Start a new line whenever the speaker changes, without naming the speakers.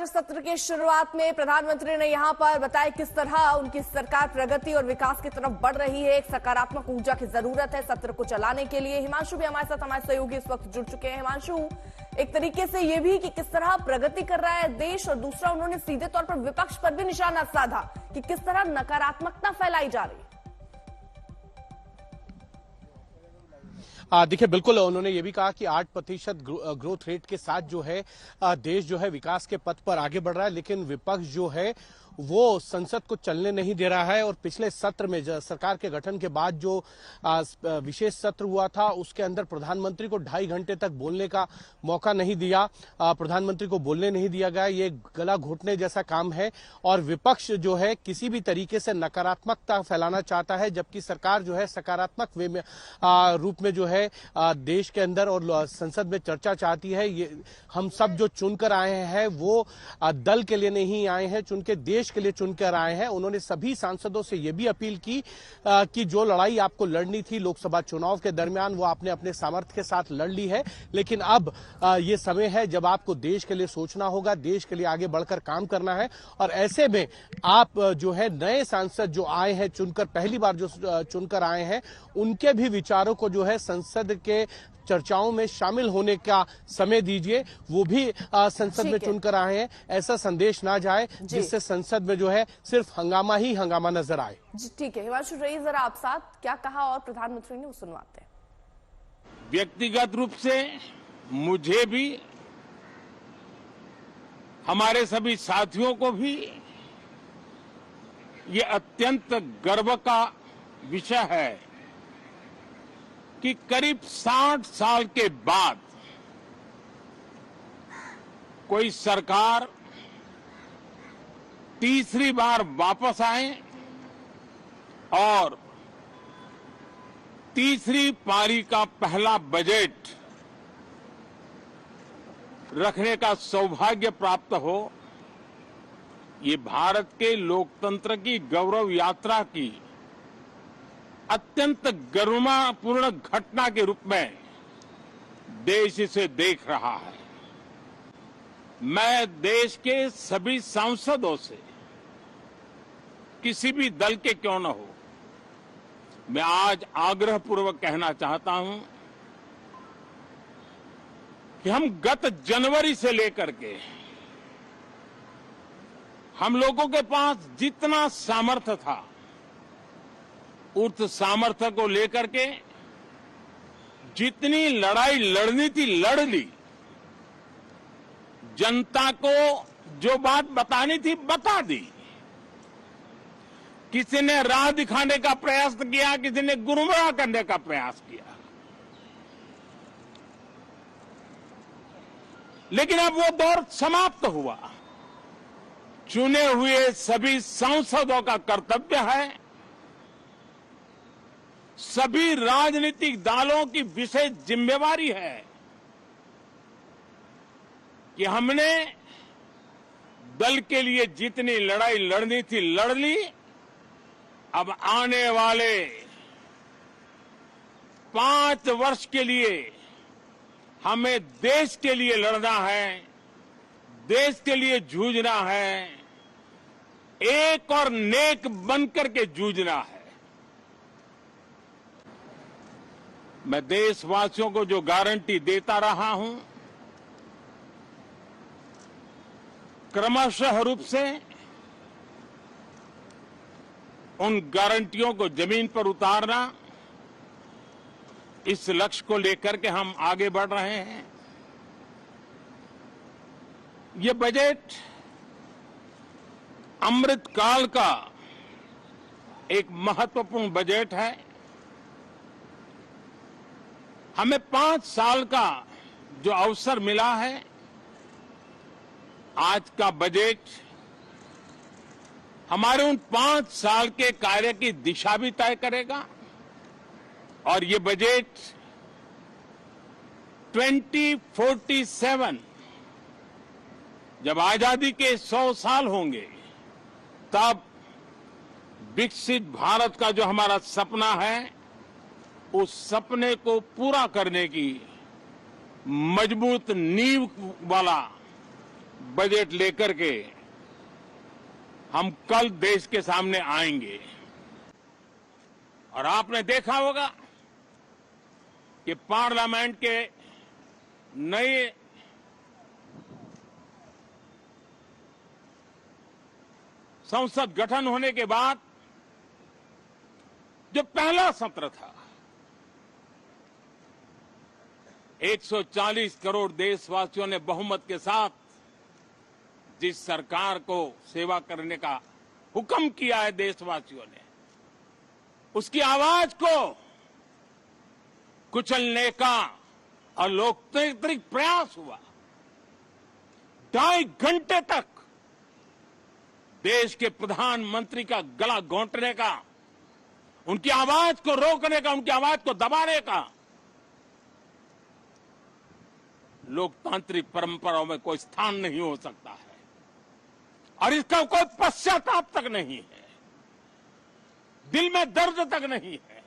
Budget सत्र की शुरुआत में प्रधानमंत्री ने यहां पर बताया किस तरह उनकी सरकार प्रगति और विकास की तरफ बढ़ रही है। एक सकारात्मक ऊर्जा की जरूरत है सत्र को चलाने के लिए। हिमांशु भी हमारे साथ, हमारे सहयोगी इस वक्त जुड़ चुके हैं। हिमांशु, एक तरीके से ये भी कि किस तरह प्रगति कर रहा है देश, और दूसरा उन्होंने सीधे तौर पर विपक्ष पर भी निशाना साधा कि किस तरह नकारात्मकता फैलाई जा रही है।
देखिए, बिल्कुल उन्होंने ये भी कहा कि 8% ग्रोथ रेट के साथ जो है देश जो है विकास के पथ पर आगे बढ़ रहा है, लेकिन विपक्ष जो है वो संसद को चलने नहीं दे रहा है। और पिछले सत्र में सरकार के गठन के बाद जो विशेष सत्र हुआ था उसके अंदर प्रधानमंत्री को 2.5 घंटे तक बोलने का मौका नहीं दिया, प्रधानमंत्री को बोलने नहीं दिया गया। ये गला घोटने जैसा काम है और विपक्ष जो है किसी भी तरीके से नकारात्मकता फैलाना चाहता है, जबकि सरकार जो है सकारात्मक वे में रूप में जो है देश के अंदर और संसद में चर्चा चाहती है। ये हम सब जो चुनकर आए हैं वो दल के लिए नहीं आए हैं, चुनके देश के लिए चुनकर आए हैं। उन्होंने सभी सांसदों से यह भी अपील की कि जो लड़ाई आपको लड़नी थी लोकसभा चुनाव के दरमियान वो आपने अपने सामर्थ्य के साथ लड़ ली है, लेकिन अब ये समय है जब आपको देश के लिए सोचना होगा, देश के लिए आगे बढ़कर काम करना है। और ऐसे में आप जो है नए सांसद जो आए हैं चुनकर, पहली बार जो चुनकर आए हैं, उनके भी विचारों को जो है संसद के चर्चाओं में शामिल होने का समय दीजिए। वो भी संसद में चुनकर आए हैं, ऐसा संदेश ना जाए जिससे संसद में जो है सिर्फ हंगामा ही हंगामा नजर आए।
जी ठीक है, हिमांशु रही जरा आप साथ क्या कहा और प्रधानमंत्री ने, वो सुनवाते हैं।
व्यक्तिगत रूप से मुझे भी, हमारे सभी साथियों को भी ये अत्यंत गर्व का विषय है कि करीब 60 साल के बाद कोई सरकार तीसरी बार वापस आए और तीसरी पारी का पहला बजट रखने का सौभाग्य प्राप्त हो। ये भारत के लोकतंत्र की गौरव यात्रा की अत्यंत गरिमापूर्ण घटना के रूप में देश इसे देख रहा है। मैं देश के सभी सांसदों से, किसी भी दल के क्यों न हो, मैं आज आग्रहपूर्वक कहना चाहता हूं कि हम गत जनवरी से लेकर के हम लोगों के पास जितना सामर्थ्य था उस सामर्थ्य को लेकर के जितनी लड़ाई लड़नी थी लड़ ली। जनता को जो बात बतानी थी बता दी। किसी ने राह दिखाने का प्रयास किया, किसी ने गुमराह करने का प्रयास किया, लेकिन अब वो दौर समाप्त हुआ। चुने हुए सभी सांसदों का कर्तव्य है, सभी राजनीतिक दलों की विशेष जिम्मेवारी है कि हमने दल के लिए जितनी लड़ाई लड़नी थी लड़ ली। अब आने वाले 5 वर्ष के लिए हमें देश के लिए लड़ना है, देश के लिए जूझना है, एक और नेक बनकर के जूझना है। मैं देशवासियों को जो गारंटी देता रहा हूं, क्रमशः रूप से उन गारंटियों को जमीन पर उतारना, इस लक्ष्य को लेकर के हम आगे बढ़ रहे हैं। ये बजट अमृतकाल का एक महत्वपूर्ण बजट है। हमें 5 साल का जो अवसर मिला है, आज का बजट हमारे उन 5 साल के कार्य की दिशा भी तय करेगा। और ये बजट 2047 जब आजादी के 100 साल होंगे, तब विकसित भारत का जो हमारा सपना है, उस सपने को पूरा करने की मजबूत नींव वाला बजट लेकर के हम कल देश के सामने आएंगे। और आपने देखा होगा कि पार्लियामेंट के नए संसद गठन होने के बाद जो पहला सत्र था, 140 करोड़ देशवासियों ने बहुमत के साथ जिस सरकार को सेवा करने का हुक्म किया है देशवासियों ने, उसकी आवाज को कुचलने का अलोकतांत्रिक प्रयास हुआ। 2.5 घंटे तक देश के प्रधानमंत्री का गला घोंटने का, उनकी आवाज को रोकने का, उनकी आवाज को दबाने का लोकतांत्रिक परंपराओं में कोई स्थान नहीं हो सकता है और इसका कोई पश्चाताप तक नहीं है, दिल में दर्द तक नहीं है।